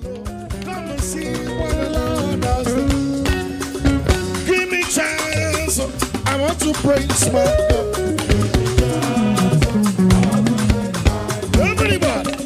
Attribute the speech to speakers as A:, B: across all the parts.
A: Come and see what the Lord has done. Give me chance. I want to praise my God. Everybody.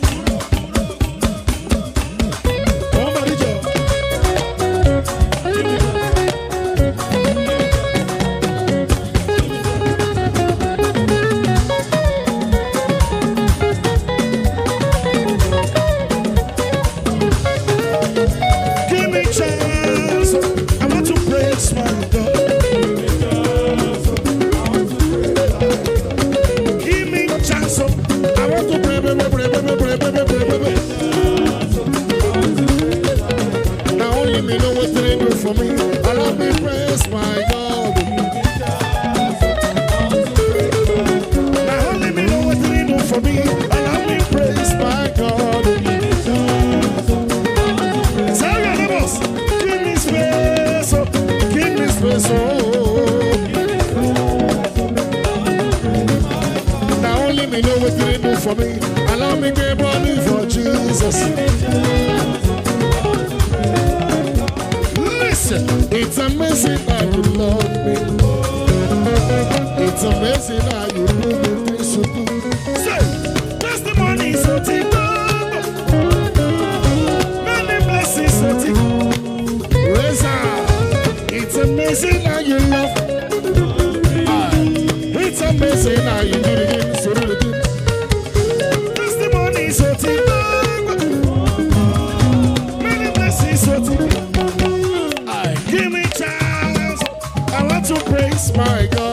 A: For me, allow me praise my God. Now only me know what they do for me. Allow me praise my God. Tell your neighbors, give me space, oh, give me space, oh. Now only me know what they do for me. Allow me to body for Jesus. It's amazing how you love me. It's amazing how you do the things you do. Say, testimony is so deep. Many blessings so deep. It's amazing how you love me. It's amazing how you do the things you do. Testimony is so deep. Many blessings so deep. Give me chance, I want to praise my God.